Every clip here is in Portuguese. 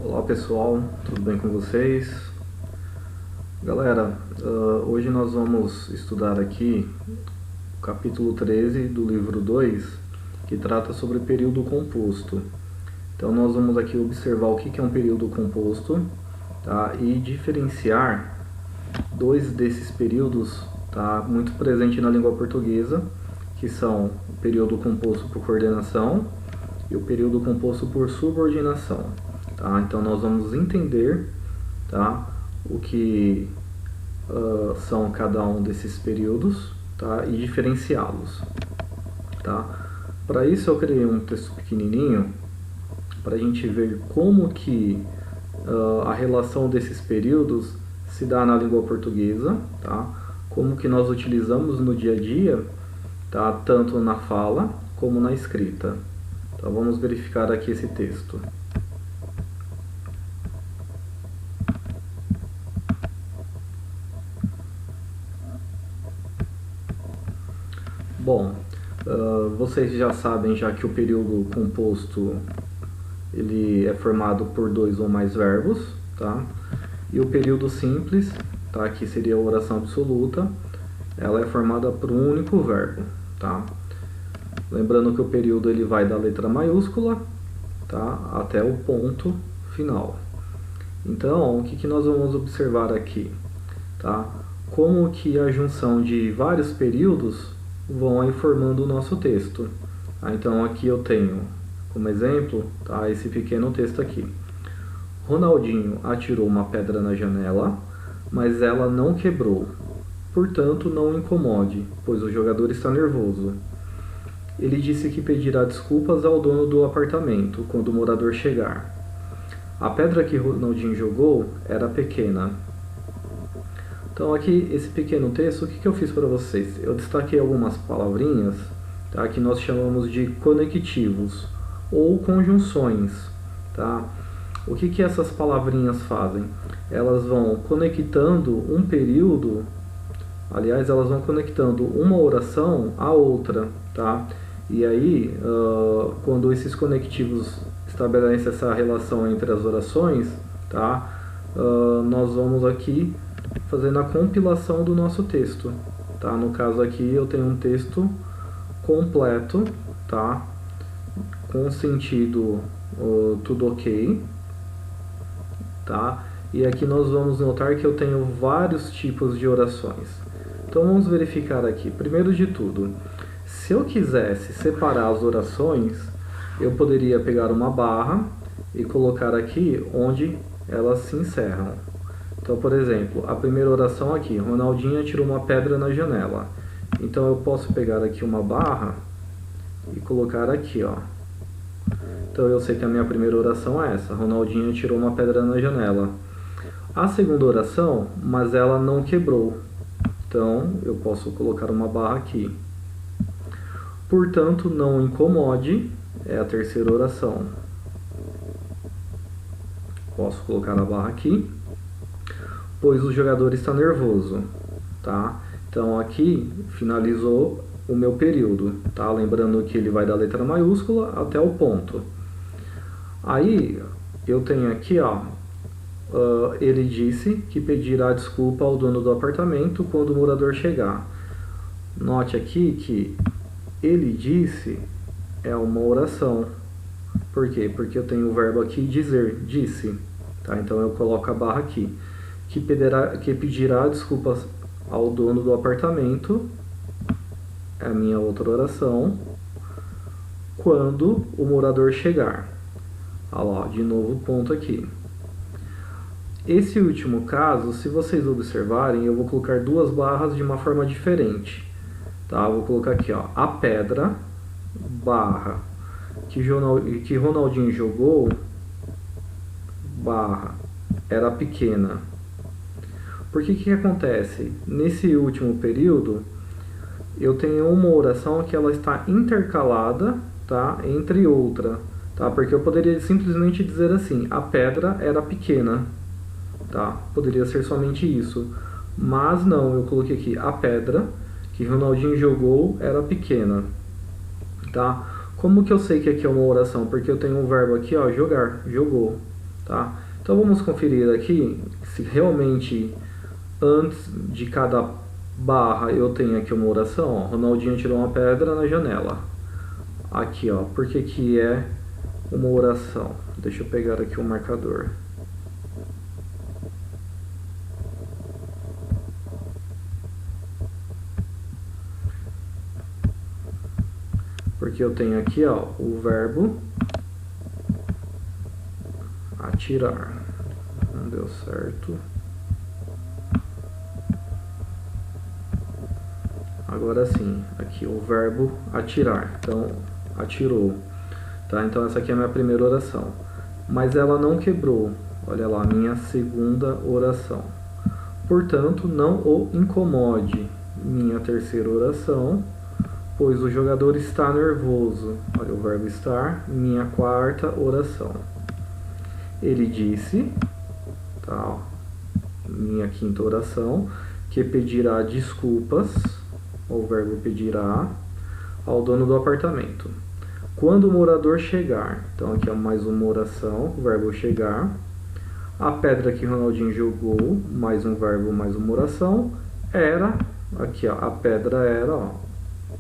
Olá pessoal, tudo bem com vocês? Galera, hoje nós vamos estudar aqui o capítulo 13 do livro 2, que trata sobre período composto. Então nós vamos aqui observar o que é um período composto, tá? E diferenciar dois desses períodos, tá? Muito presente na língua portuguesa, que são o período composto por coordenação e o período composto por subordinação. Tá? Então nós vamos entender, tá, o que são cada um desses períodos, tá, e diferenciá-los. Tá? Para isso eu criei um texto pequenininho para a gente ver como que a relação desses períodos se dá na língua portuguesa, tá? Como que nós utilizamos no dia a dia, tá? Tanto na fala como na escrita. Então vamos verificar aqui esse texto. Bom, vocês já sabem já que o período composto ele é formado por dois ou mais verbos, tá? E o período simples, tá? Que seria a oração absoluta, ela é formada por um único verbo, tá? Lembrando que o período ele vai da letra maiúscula, tá? Até o ponto final. Então, o que nós vamos observar aqui, tá? Como que a junção de vários períodos vão aí formando o nosso texto. Então aqui eu tenho como exemplo, tá, esse pequeno texto aqui. Ronaldinho atirou uma pedra na janela, mas ela não quebrou. Portanto, não o incomode, pois o jogador está nervoso. Ele disse que pedirá desculpas ao dono do apartamento quando o morador chegar. A pedra que Ronaldinho jogou era pequena. Então aqui, esse pequeno texto, o que eu fiz para vocês? Eu destaquei algumas palavrinhas, tá, que nós chamamos de conectivos ou conjunções. Tá? O que essas palavrinhas fazem? Elas vão conectando um período, aliás, elas vão conectando uma oração à outra. Tá? E aí, quando esses conectivos estabelecem essa relação entre as orações, tá, nós vamos aqui fazendo a compilação do nosso texto, tá? No caso aqui eu tenho um texto completo, tá? Com sentido tudo ok, tá? E aqui nós vamos notar que eu tenho vários tipos de orações. Então vamos verificar aqui. Primeiro de tudo, se eu quisesse separar as orações, eu poderia pegar uma barra e colocar aqui onde elas se encerram. Então, por exemplo, a primeira oração aqui, Ronaldinho atirou uma pedra na janela. Então eu posso pegar aqui uma barra e colocar aqui, ó. Então eu sei que a minha primeira oração é essa, Ronaldinho atirou uma pedra na janela. A segunda oração, mas ela não quebrou. Então eu posso colocar uma barra aqui. Portanto, não incomode, é a terceira oração. Posso colocar a barra aqui. Pois o jogador está nervoso, tá? Então aqui finalizou o meu período, tá? Lembrando que ele vai da letra maiúscula até o ponto. Aí eu tenho aqui, ó, ele disse que pedirá desculpa ao dono do apartamento quando o morador chegar. Note aqui que ele disse é uma oração. Por quê? Porque eu tenho o verbo aqui dizer, disse, tá? Então eu coloco a barra aqui. Que pedirá desculpas ao dono do apartamento, é a minha outra oração, quando o morador chegar. Olha lá, de novo o ponto aqui. Esse último caso, se vocês observarem, eu vou colocar duas barras de uma forma diferente. Tá? Eu vou colocar aqui, ó, a pedra, barra, que Ronaldinho jogou, barra, era pequena. Porque que acontece? Nesse último período, eu tenho uma oração que ela está intercalada, tá, entre outra, tá? Porque eu poderia simplesmente dizer assim, a pedra era pequena, tá? Poderia ser somente isso. Mas não, eu coloquei aqui, a pedra que Ronaldinho jogou era pequena, tá? Como que eu sei que aqui é uma oração? Porque eu tenho um verbo aqui, ó, jogar, jogou. tá? Então vamos conferir aqui se realmente antes de cada barra eu tenho aqui uma oração. Ó, Ronaldinho tirou uma pedra na janela. Aqui, ó, por que que é uma oração? Deixa eu pegar aqui o marcador. Porque eu tenho aqui, ó, o verbo atirar. Não deu certo. Agora sim, aqui o verbo atirar. Então, atirou. Tá? Então essa aqui é a minha primeira oração. Mas ela não quebrou. Olha lá, minha segunda oração. Portanto, não o incomode. Minha terceira oração, pois o jogador está nervoso. Olha o verbo estar. Minha quarta oração. Ele disse, tá, minha quinta oração, que pedirá desculpas, o verbo pedirá, ao dono do apartamento. Quando o morador chegar, então aqui é mais uma oração, o verbo chegar. A pedra que Ronaldinho jogou, mais um verbo, mais uma oração, era, aqui ó, a pedra era, ó,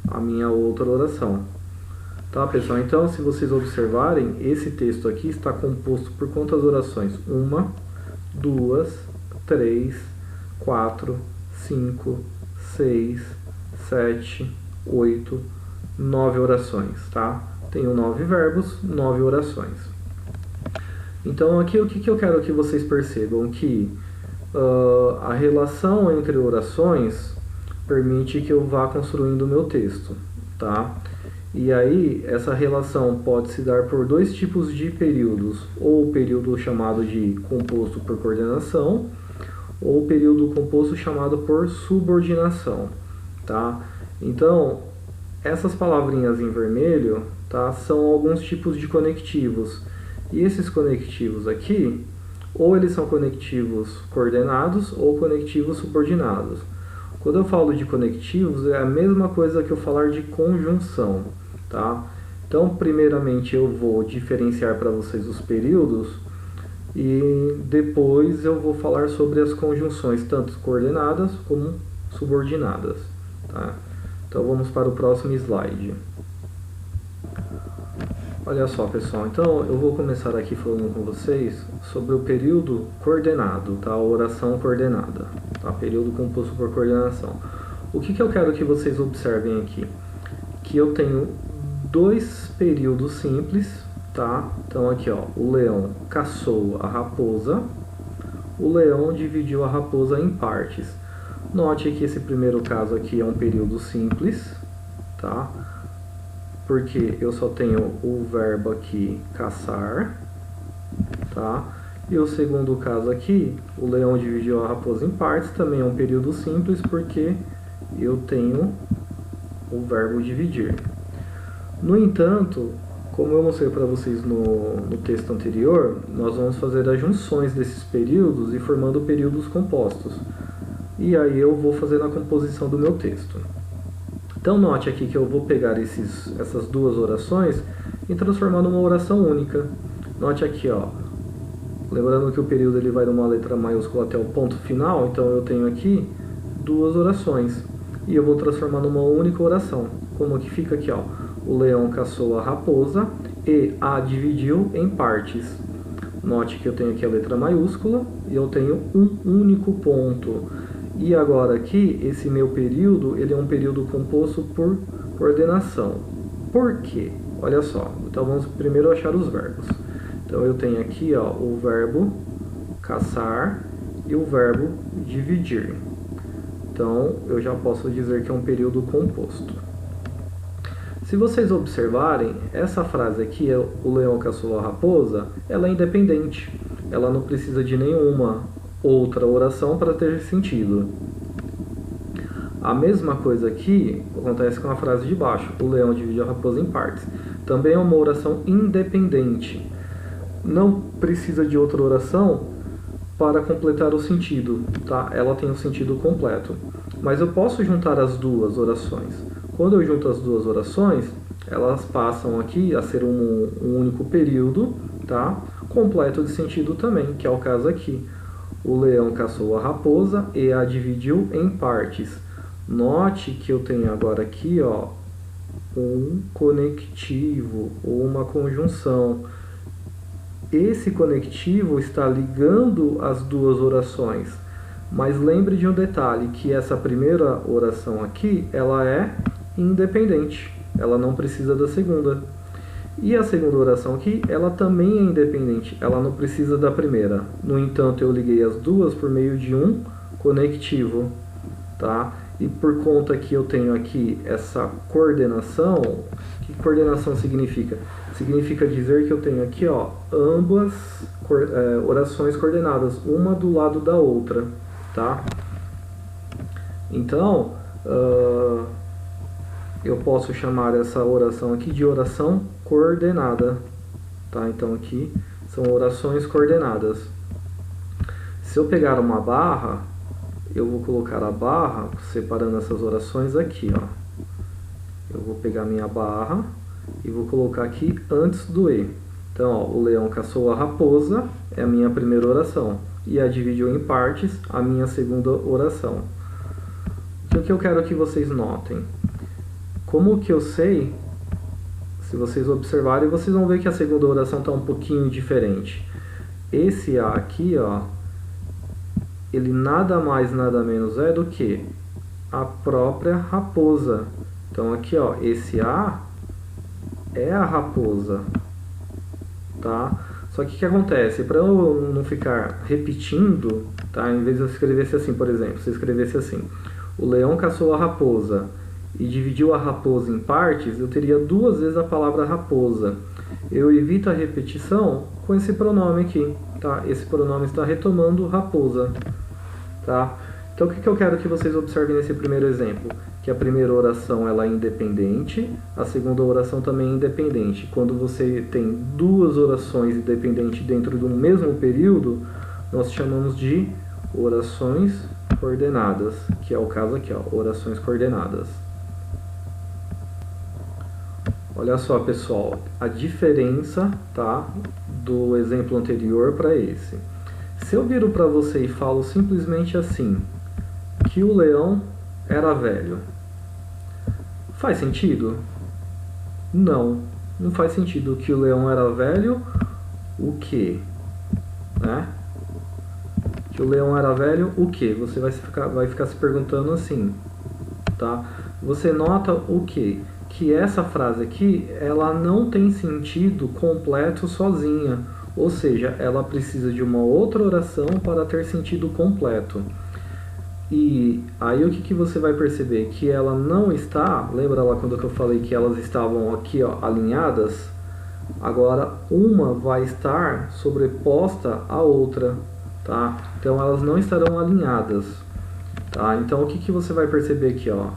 a minha outra oração. Tá, pessoal? Então, se vocês observarem, esse texto aqui está composto por quantas orações? 1, 2, 3, 4, 5, 6, 7, 8, 9 orações, tá? Tenho 9 verbos, 9 orações. Então, aqui o que eu quero que vocês percebam? Que a relação entre orações permite que eu vá construindo o meu texto, tá? E aí, essa relação pode se dar por dois tipos de períodos, ou o período chamado de composto por coordenação, ou o período composto chamado por subordinação, tá? Então, essas palavrinhas em vermelho, tá, são alguns tipos de conectivos. E esses conectivos aqui, ou eles são conectivos coordenados ou conectivos subordinados. Quando eu falo de conectivos, é a mesma coisa que eu falar de conjunção, tá? Então, primeiramente eu vou diferenciar para vocês os períodos e depois eu vou falar sobre as conjunções, tanto coordenadas como subordinadas, tá? Então, vamos para o próximo slide. Olha só, pessoal, então eu vou começar aqui falando com vocês sobre o período coordenado, tá? A oração coordenada, tá? Período composto por coordenação. O que eu quero que vocês observem aqui? Que eu tenho dois períodos simples, tá? Então aqui, ó, o leão caçou a raposa, o leão dividiu a raposa em partes. Note que esse primeiro caso aqui é um período simples, tá? Porque eu só tenho o verbo aqui, caçar, tá? E o segundo caso aqui, o leão dividiu a raposa em partes, também é um período simples, porque eu tenho o verbo dividir. No entanto, como eu mostrei para vocês no texto anterior, nós vamos fazer as junções desses períodos e formando períodos compostos. E aí eu vou fazer na composição do meu texto. Então note aqui que eu vou pegar essas duas orações e transformar numa oração única. Note aqui, ó, lembrando que o período ele vai de uma letra maiúscula até o ponto final, então eu tenho aqui duas orações. E eu vou transformar numa única oração. Como que fica aqui, ó, o leão caçou a raposa e a dividiu em partes. Note que eu tenho aqui a letra maiúscula e eu tenho um único ponto. E agora aqui, esse meu período, ele é um período composto por coordenação. Por quê? Olha só, então vamos primeiro achar os verbos. Então eu tenho aqui, ó, o verbo caçar e o verbo dividir. Então eu já posso dizer que é um período composto. Se vocês observarem, essa frase aqui, o leão caçou a raposa, ela é independente. Ela não precisa de nenhuma outra oração para ter sentido. A mesma coisa aqui acontece com a frase de baixo, o leão dividiu a raposa em partes. Também é uma oração independente. Não precisa de outra oração para completar o sentido, tá? Ela tem um sentido completo. Mas eu posso juntar as duas orações. Quando eu junto as duas orações, elas passam aqui a ser um único período, tá? completo de sentido também, que é o caso aqui. O leão caçou a raposa e a dividiu em partes. Note que eu tenho agora aqui, ó, um conectivo ou uma conjunção. Esse conectivo está ligando as duas orações. Mas lembre de um detalhe, que essa primeira oração aqui, ela é independente. Ela não precisa da segunda. E a segunda oração aqui, ela também é independente. Ela não precisa da primeira. No entanto, eu liguei as duas por meio de um conectivo, tá? E por conta que eu tenho aqui essa coordenação, o que coordenação significa? Significa dizer que eu tenho aqui, ó, ambas orações coordenadas, uma do lado da outra, tá? Então, eu posso chamar essa oração aqui de oração coordenada, tá? Então aqui são orações coordenadas. Se eu pegar uma barra, eu vou colocar a barra separando essas orações aqui, ó. Eu vou pegar minha barra e vou colocar aqui antes do E. Então, ó, o leão caçou a raposa é a minha primeira oração e a dividiu em partes, a minha segunda oração. O que eu quero que vocês notem? Como que eu sei? Se vocês observarem, vocês vão ver que a segunda oração está um pouquinho diferente. Esse A aqui, ó, ele nada mais, nada menos é do que a própria raposa. Então aqui, ó, esse A é a raposa, tá? Só que o que acontece? Para eu não ficar repetindo, tá? Em vez de eu escrevesse assim, por exemplo, se eu escrevesse assim, o leão caçou a raposa e dividiu a raposa em partes, eu teria duas vezes a palavra raposa. Eu evito a repetição com esse pronome aqui, tá? Esse pronome está retomando raposa, tá? Então o que eu quero que vocês observem nesse primeiro exemplo? Que a primeira oração ela é independente, a segunda oração também é independente. Quando você tem duas orações independentes dentro de um mesmo período, nós chamamos de orações coordenadas, que é o caso aqui, ó, orações coordenadas. Olha só, pessoal, a diferença, tá, do exemplo anterior para esse. Se eu viro para você e falo simplesmente assim, que o leão era velho, faz sentido? Não, não faz sentido. Que o leão era velho, o quê? Né? Que o leão era velho, o quê? Você vai ficar se perguntando assim, tá? Você nota o quê? Que essa frase aqui, ela não tem sentido completo sozinha, ou seja, ela precisa de uma outra oração para ter sentido completo. E aí o que você vai perceber? Que ela não está, lembra lá quando eu falei que elas estavam aqui, ó, alinhadas? Agora uma vai estar sobreposta à outra, tá? Então elas não estarão alinhadas, tá? Então o que você vai perceber aqui, ó?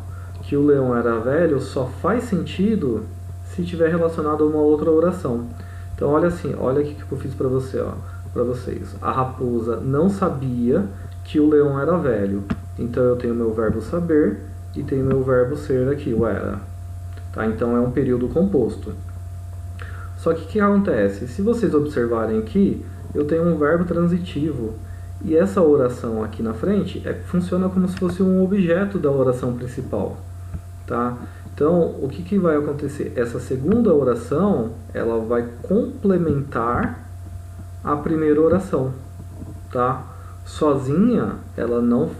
Que o leão era velho só faz sentido se tiver relacionado a uma outra oração. Então olha assim, olha o que eu fiz para você, ó, para vocês. A raposa não sabia que o leão era velho. Então eu tenho meu verbo saber e tenho meu verbo ser aqui, o era. Tá? Então é um período composto. Só que o que acontece? Se vocês observarem aqui, eu tenho um verbo transitivo. E essa oração aqui na frente funciona como se fosse um objeto da oração principal. Tá? Então, o que vai acontecer? Essa segunda oração, ela vai complementar a primeira oração, tá? Sozinha, ela não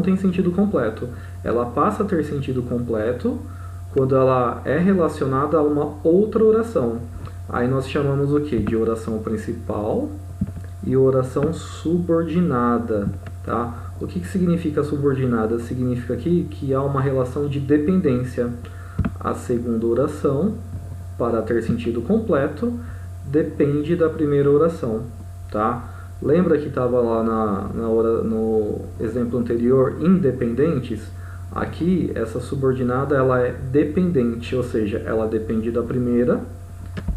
tem sentido completo. Ela passa a ter sentido completo quando ela é relacionada a uma outra oração. Aí nós chamamos o que? De oração principal e oração subordinada, tá? O que significa subordinada? Significa aqui que há uma relação de dependência. A segunda oração, para ter sentido completo, depende da primeira oração, tá? Lembra que estava lá no exemplo anterior, independentes? Aqui, essa subordinada ela é dependente, ou seja, ela depende da primeira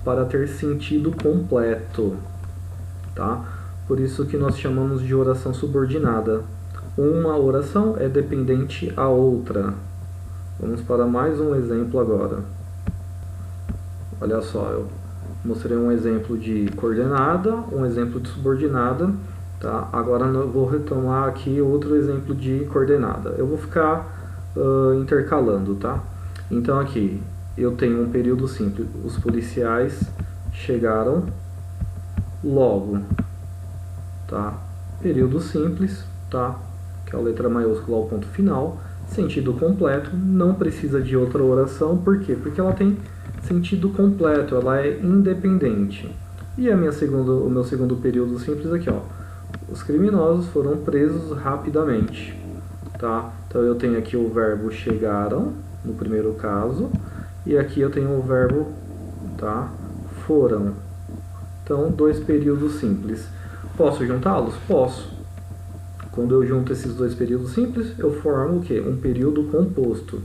para ter sentido completo, tá? Por isso que nós chamamos de oração subordinada. Uma oração é dependente à outra. Vamos para mais um exemplo agora. Olha só, mostrei um exemplo de coordenada, um exemplo de subordinada, tá? Agora eu vou retomar aqui outro exemplo de coordenada. Eu vou ficar intercalando, tá? Então aqui eu tenho um período simples. Os policiais chegaram logo, tá? Período simples, tá? Que é a letra maiúscula ao ponto final. Sentido completo, não precisa de outra oração. Por quê? Porque ela tem sentido completo, ela é independente. E o meu segundo período simples aqui, ó. Os criminosos foram presos rapidamente, tá? Então eu tenho aqui o verbo chegaram, no primeiro caso, e aqui eu tenho o verbo, tá? Foram. Então, dois períodos simples. Posso juntá-los? Posso. Quando eu junto esses dois períodos simples, eu formo o quê? Um período composto.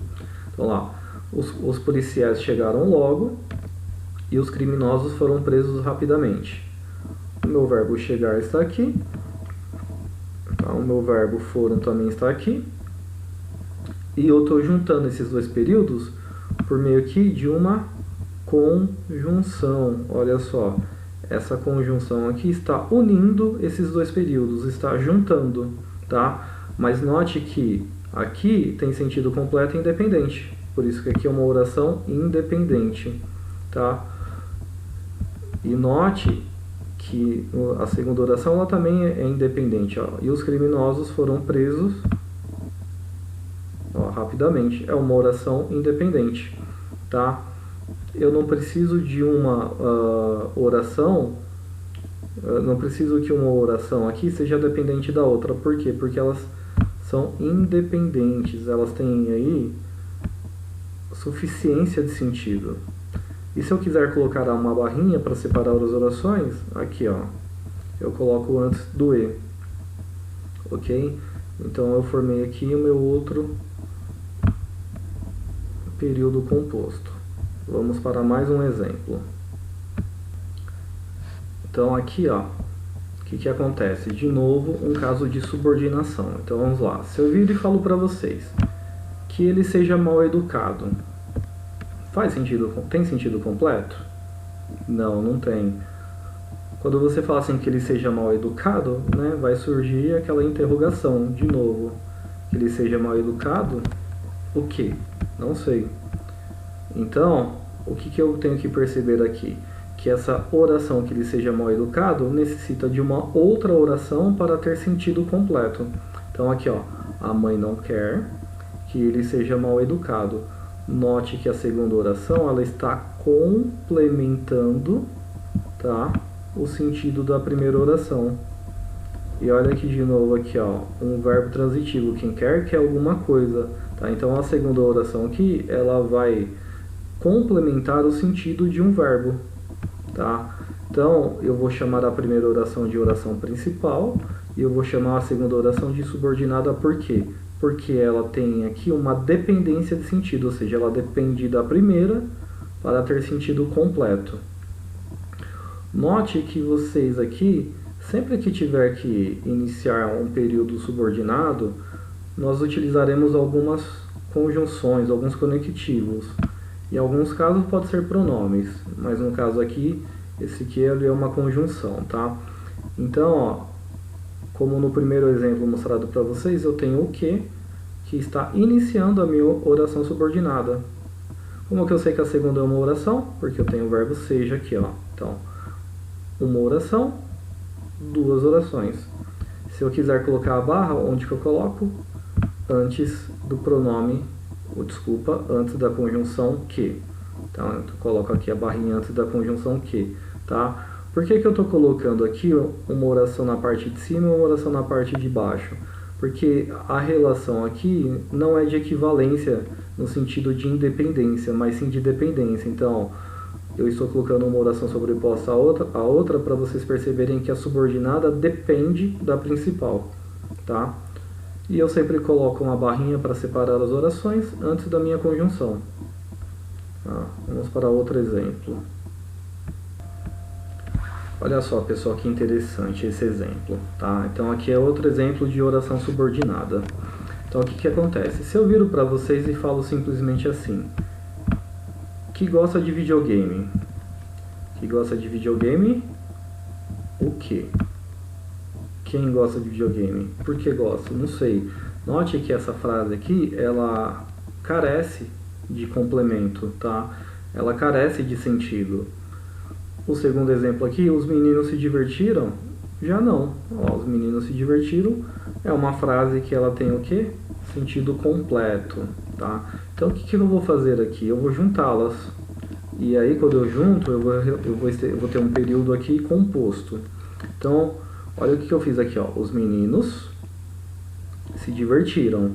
Então lá, os policiais chegaram logo e os criminosos foram presos rapidamente. O meu verbo chegar está aqui. Tá? O meu verbo foram também está aqui. E eu estou juntando esses dois períodos por meio aqui de uma conjunção. Olha só. Essa conjunção aqui está unindo esses dois períodos, está juntando, tá? Mas note que aqui tem sentido completo e independente, por isso que aqui é uma oração independente, tá? E note que a segunda oração ela também é independente, ó. E os criminosos foram presos, ó, rapidamente, é uma oração independente, tá? Eu não preciso de uma oração, não preciso que uma oração aqui seja dependente da outra. Por quê? Porque elas são independentes, elas têm aí suficiência de sentido. E se eu quiser colocar uma barrinha para separar as orações, aqui ó, eu coloco antes do E, ok? Então eu formei aqui o meu outro período composto. Vamos para mais um exemplo. Então aqui, ó, o que acontece? De novo, um caso de subordinação. Então vamos lá. Se eu vir e falo para vocês que ele seja mal educado, faz sentido? Tem sentido completo? Não, não tem. Quando você fala assim que ele seja mal educado, né, vai surgir aquela interrogação de novo. Que ele seja mal educado? O quê? Não sei. Então, o que eu tenho que perceber aqui? Que essa oração que ele seja mal educado necessita de uma outra oração para ter sentido completo. Então aqui, ó, a mãe não quer que ele seja mal educado. Note que a segunda oração ela está complementando, tá, o sentido da primeira oração. E olha aqui de novo aqui, ó, um verbo transitivo, quem quer alguma coisa, tá? Então a segunda oração aqui, ela vai complementar o sentido de um verbo, tá? Então eu vou chamar a primeira oração de oração principal e eu vou chamar a segunda oração de subordinada. Por quê? Porque ela tem aqui uma dependência de sentido, ou seja, ela depende da primeira para ter sentido completo. Note que vocês aqui, sempre que tiver que iniciar um período subordinado, nós utilizaremos algumas conjunções, alguns conectivos. Em alguns casos pode ser pronomes, mas no caso aqui, esse aqui ele é uma conjunção, tá? Então, ó, como no primeiro exemplo mostrado para vocês, eu tenho o que está iniciando a minha oração subordinada. Como que eu sei que a segunda é uma oração? Porque eu tenho o verbo seja aqui, ó. Então, uma oração, duas orações. Se eu quiser colocar a barra, onde que eu coloco? Antes do pronome, antes da conjunção que. Então, eu coloco aqui a barrinha antes da conjunção que, tá? Por que eu estou colocando aqui uma oração na parte de cima e uma oração na parte de baixo? Porque a relação aqui não é de equivalência no sentido de independência, mas sim de dependência. Então, eu estou colocando uma oração sobreposta à outra para vocês perceberem que a subordinada depende da principal, tá? E eu sempre coloco uma barrinha para separar as orações antes da minha conjunção. Tá? Vamos para outro exemplo. Olha só, pessoal, que interessante esse exemplo, tá? Então aqui é outro exemplo de oração subordinada. Então o que acontece? Se eu viro para vocês e falo simplesmente assim, que gosta de videogame, Que gosta de videogame? O quê? Quem gosta de videogame? Por que gosta? Não sei. Note que essa frase aqui, ela carece de complemento, tá? Ela carece de sentido. O segundo exemplo aqui, os meninos se divertiram? Já não. Ó, os meninos se divertiram é uma frase que ela tem o quê? Sentido completo, tá? Então o que eu vou fazer aqui? Eu vou juntá-las. E aí quando eu junto, eu vou ter um período aqui composto. Então, olha o que eu fiz aqui, ó. Os meninos se divertiram.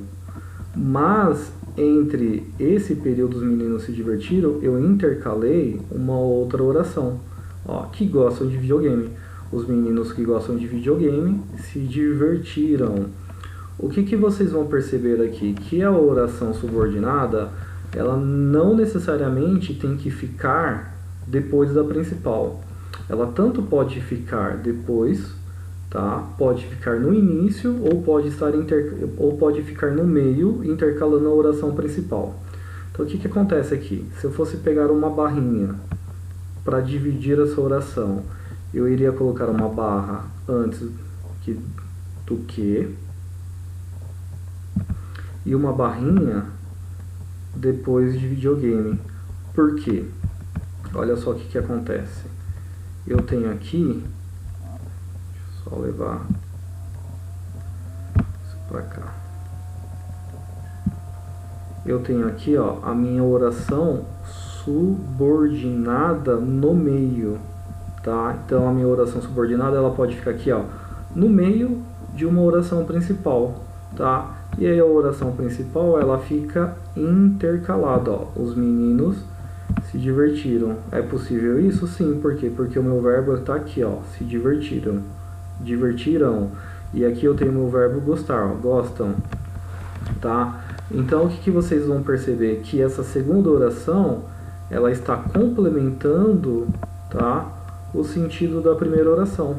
Mas entre esse período os meninos se divertiram, eu intercalei uma outra oração. Ó, que gostam de videogame. Os meninos que gostam de videogame se divertiram. O que vocês vão perceber aqui? Que a oração subordinada, ela não necessariamente tem que ficar depois da principal. Ela tanto pode ficar depois, tá? Pode ficar no início ou pode ficar no meio, intercalando a oração principal. Então o que acontece aqui? Se eu fosse pegar uma barrinha para dividir essa oração, eu iria colocar uma barra antes do que e uma barrinha depois de videogame. Por quê? Olha só o que acontece. Eu tenho aqui, deixa eu só levar isso para cá. Eu tenho aqui, ó, a minha oração subordinada no meio, tá? Então a minha oração subordinada, ela pode ficar aqui, ó, no meio de uma oração principal, tá? E aí a oração principal, ela fica intercalada, ó. Os meninos se divertiram. É possível isso? Sim. Por quê? Porque o meu verbo está aqui, ó. Se divertiram. Divertiram. E aqui eu tenho o meu verbo gostar, ó. Gostam. Tá? Então o que vocês vão perceber? Que essa segunda oração, ela está complementando, tá, o sentido da primeira oração.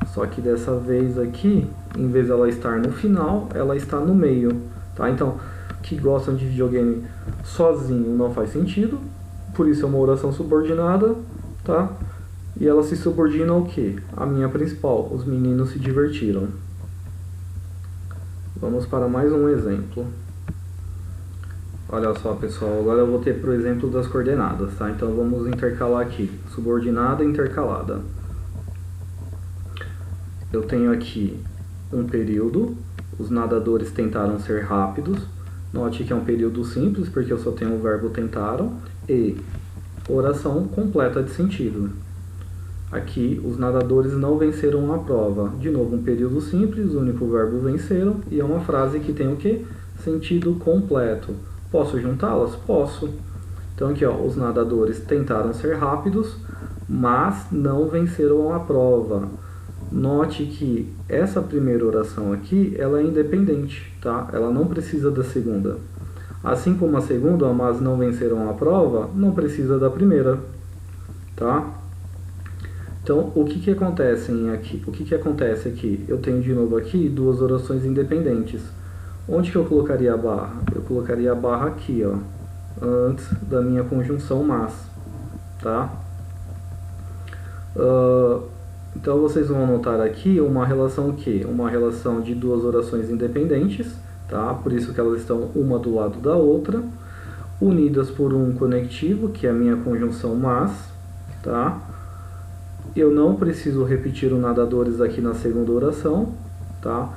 Só que dessa vez aqui, em vez de ela estar no final, ela está no meio, tá? Então, que gostam de videogame sozinho não faz sentido, por isso é uma oração subordinada, tá? E ela se subordina ao quê? A minha principal, os meninos se divertiram. Vamos para mais um exemplo. Olha só, pessoal, agora eu vou ter para o exemplo das coordenadas, tá? Então vamos intercalar aqui, subordinada e intercalada. Eu tenho aqui um período, os nadadores tentaram ser rápidos. Note que é um período simples, porque eu só tenho o verbo tentaram. E oração completa de sentido. Aqui, os nadadores não venceram a prova. De novo, um período simples, o único verbo venceram. E é uma frase que tem o quê? Sentido completo. Posso juntá-las? Posso. Então aqui, ó, os nadadores tentaram ser rápidos, mas não venceram a prova. Note que essa primeira oração aqui, ela é independente, tá? Ela não precisa da segunda. Assim como a segunda, mas não venceram a prova, não precisa da primeira, tá? Então, o que acontece aqui? O que acontece aqui? Eu tenho de novo aqui duas orações independentes. Onde que eu colocaria a barra? Eu colocaria a barra aqui, ó, antes da minha conjunção mas, tá? Então vocês vão notar aqui uma relação que? Uma relação de duas orações independentes, tá? Por isso que elas estão uma do lado da outra, unidas por um conectivo, que é a minha conjunção mas, tá? Eu não preciso repetir o nadadores aqui na segunda oração, tá?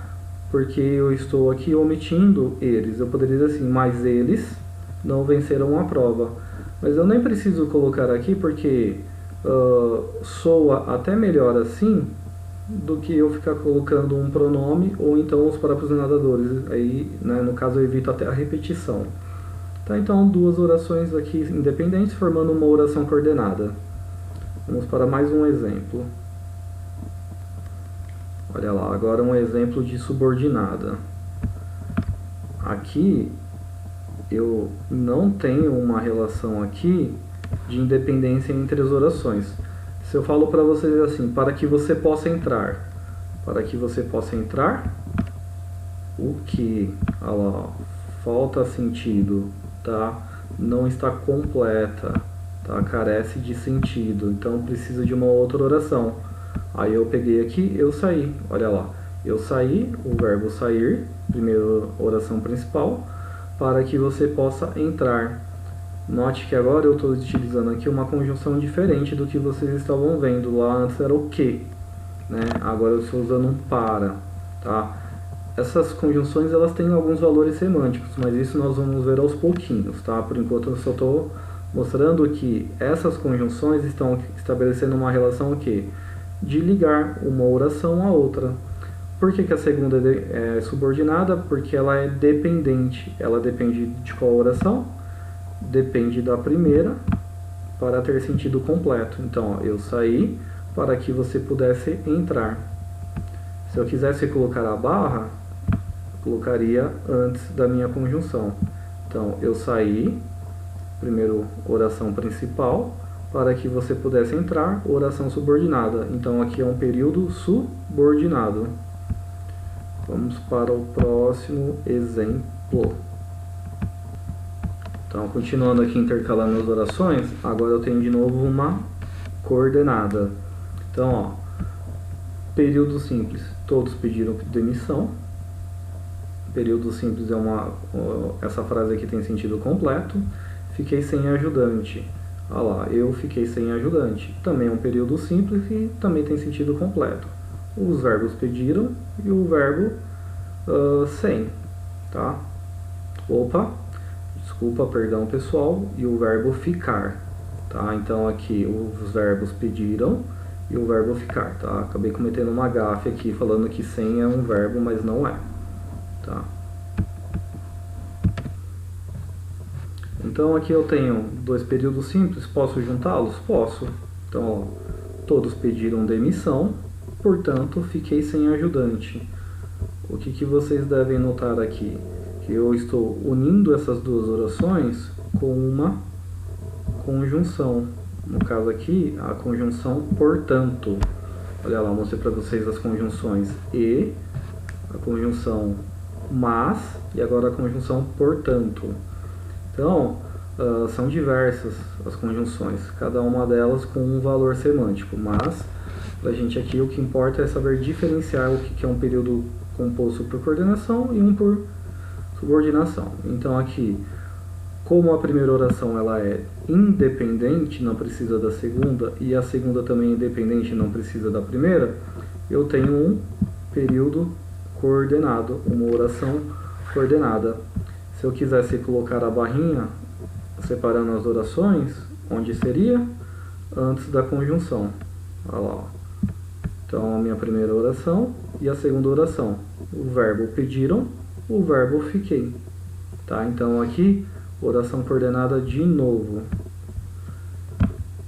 Porque eu estou aqui omitindo eles. Eu poderia dizer assim, mas eles não venceram a prova. Mas eu nem preciso colocar aqui porque soa até melhor assim do que eu ficar colocando um pronome ou então os próprios nadadores. Aí, né, no caso, eu evito até a repetição. Tá, então, duas orações aqui independentes formando uma oração coordenada. Vamos para mais um exemplo. Olha lá, agora um exemplo de subordinada. Aqui eu não tenho uma relação aqui de independência entre as orações. Se eu falo para vocês assim, para que você possa entrar. Para que você possa entrar, o que? Olha lá, falta sentido, tá? Não está completa, tá? Carece de sentido, então precisa de uma outra oração. Aí eu peguei aqui, eu saí, olha lá. Eu saí, o verbo sair, primeira oração principal, para que você possa entrar. Note que agora eu estou utilizando aqui uma conjunção diferente do que vocês estavam vendo. Lá antes era o que, né? Agora eu estou usando um para, tá? Essas conjunções elas têm alguns valores semânticos, mas isso nós vamos ver aos pouquinhos, tá? Por enquanto eu só estou mostrando que essas conjunções estão estabelecendo uma relação o quê? De ligar uma oração a outra. Por que a segunda é subordinada? Porque ela é dependente. Ela depende de qual oração? Depende da primeira para ter sentido completo. Então, ó, eu saí para que você pudesse entrar. Se eu quisesse colocar a barra, colocaria antes da minha conjunção. Então, eu saí, primeiro oração principal, para que você pudesse entrar, oração subordinada. Então, aqui é um período subordinado. Vamos para o próximo exemplo. Então, continuando aqui intercalando as orações, agora eu tenho de novo uma coordenada. Então, ó, período simples, todos pediram demissão. Período simples essa frase aqui tem sentido completo. Fiquei sem ajudante. Olha lá, eu fiquei sem ajudante. Também é um período simples e também tem sentido completo. Os verbos pediram e o verbo sem, tá? Opa, desculpa, perdão pessoal, e o verbo ficar, tá? Então aqui os verbos pediram e o verbo ficar, tá? Acabei cometendo uma gafe aqui falando que sem é um verbo, mas não é, tá? Então aqui eu tenho dois períodos simples, posso juntá-los? Posso. Então, ó, todos pediram demissão, portanto, fiquei sem ajudante. O que vocês devem notar aqui? Que eu estou unindo essas duas orações com uma conjunção. No caso aqui, a conjunção portanto. Olha lá, eu mostrei para vocês as conjunções e, a conjunção mas e agora a conjunção portanto. Então, são diversas as conjunções, cada uma delas com um valor semântico, mas pra gente aqui o que importa é saber diferenciar o que é um período composto por coordenação e um por subordinação. Então aqui, como a primeira oração ela é independente, não precisa da segunda, e a segunda também é independente, não precisa da primeira, eu tenho um período coordenado, uma oração coordenada. Se eu quisesse colocar a barrinha separando as orações, onde seria? Antes da conjunção. Olha lá. Então, a minha primeira oração e a segunda oração. O verbo pediram, o verbo fiquei. Tá? Então, aqui, oração coordenada de novo.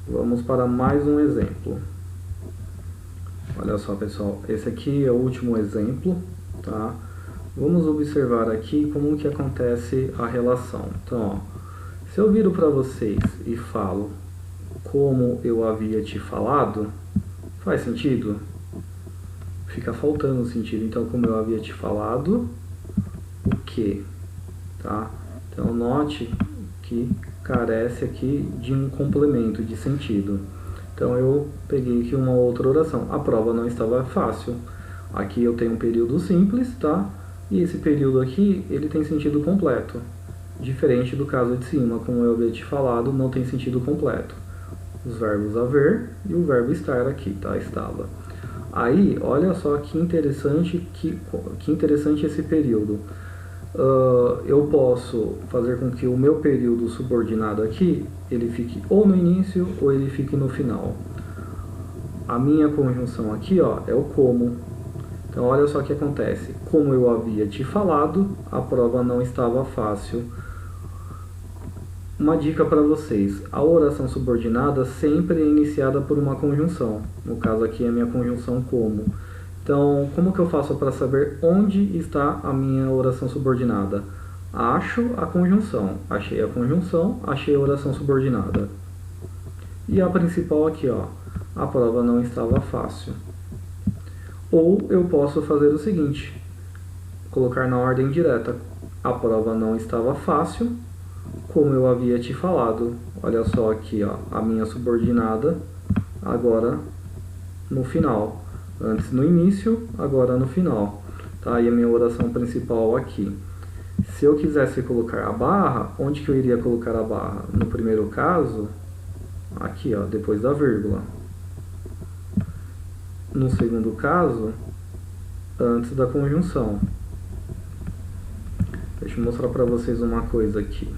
Vamos para mais um exemplo. Olha só, pessoal. Esse aqui é o último exemplo, tá? Vamos observar aqui como que acontece a relação. Então, ó, se eu viro para vocês e falo como eu havia te falado, faz sentido? Fica faltando sentido. Então, como eu havia te falado, o que? Tá? Então, note que carece aqui de um complemento de sentido. Então, eu peguei aqui uma outra oração. A prova não estava fácil. Aqui eu tenho um período simples, tá? E esse período aqui, ele tem sentido completo. Diferente do caso de cima, como eu havia te falado, não tem sentido completo. Os verbos haver e o verbo estar aqui, tá? Estava. Aí, olha só que interessante esse período. Eu posso fazer com que o meu período subordinado aqui, ele fique ou no início ou ele fique no final. A minha conjunção aqui, ó, é o como. Então, olha só o que acontece. Como eu havia te falado, a prova não estava fácil. Uma dica para vocês. A oração subordinada sempre é iniciada por uma conjunção. No caso aqui é a minha conjunção como. Então, como que eu faço para saber onde está a minha oração subordinada? Acho a conjunção. Achei a conjunção, achei a oração subordinada. E a principal aqui, ó. A prova não estava fácil. Ou eu posso fazer o seguinte, colocar na ordem direta. A prova não estava fácil, como eu havia te falado. Olha só aqui, ó, a minha subordinada, agora no final. Antes no início, agora no final. Tá? E a minha oração principal aqui. Se eu quisesse colocar a barra, onde que eu iria colocar a barra? No primeiro caso, aqui, ó, depois da vírgula. No segundo caso, antes da conjunção. Deixa eu mostrar para vocês uma coisa aqui.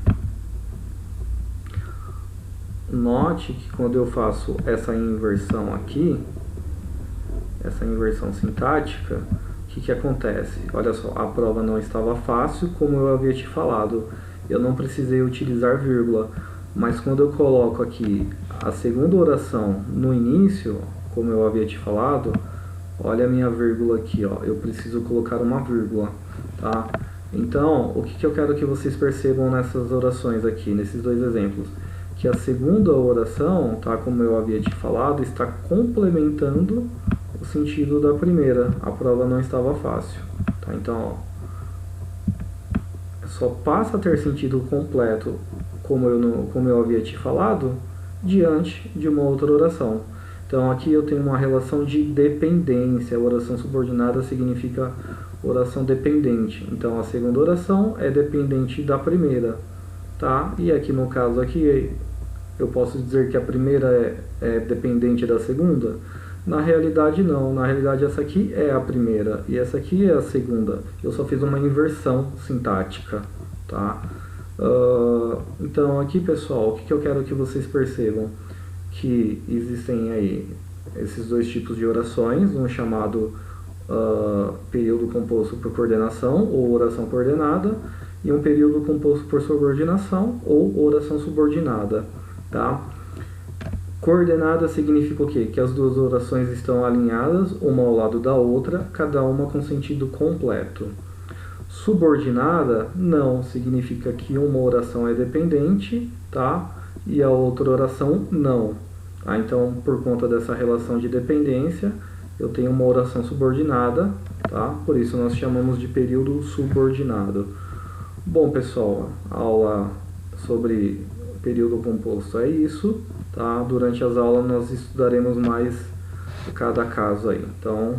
Note que quando eu faço essa inversão aqui, essa inversão sintática, o que acontece? Olha só, a prova não estava fácil, como eu havia te falado. Eu não precisei utilizar vírgula, mas quando eu coloco aqui a segunda oração no início, como eu havia te falado, olha a minha vírgula aqui, ó, eu preciso colocar uma vírgula, tá? Então, o que eu quero que vocês percebam nessas orações aqui, nesses dois exemplos? Que a segunda oração, tá, como eu havia te falado, está complementando o sentido da primeira. A prova não estava fácil, tá? Então, ó, só passa a ter sentido completo, como eu havia te falado, diante de uma outra oração. Então, aqui eu tenho uma relação de dependência. A oração subordinada significa oração dependente. Então, a segunda oração é dependente da primeira, tá? E aqui no caso aqui, eu posso dizer que a primeira é dependente da segunda? Na realidade não, na realidade essa aqui é a primeira e essa aqui é a segunda. Eu só fiz uma inversão sintática, tá? Então aqui, pessoal, o que eu quero que vocês percebam? Que existem aí esses dois tipos de orações, um chamado período composto por coordenação ou oração coordenada, e um período composto por subordinação ou oração subordinada, tá? Coordenada significa o quê? Que as duas orações estão alinhadas, uma ao lado da outra, cada uma com sentido completo. Subordinada, não, significa que uma oração é dependente, tá? E a outra oração não. Tá? Então, por conta dessa relação de dependência, eu tenho uma oração subordinada, tá? Por isso nós chamamos de período subordinado. Bom, pessoal, a aula sobre período composto é isso, tá? Durante as aulas nós estudaremos mais cada caso aí. Então,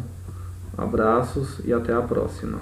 abraços e até a próxima.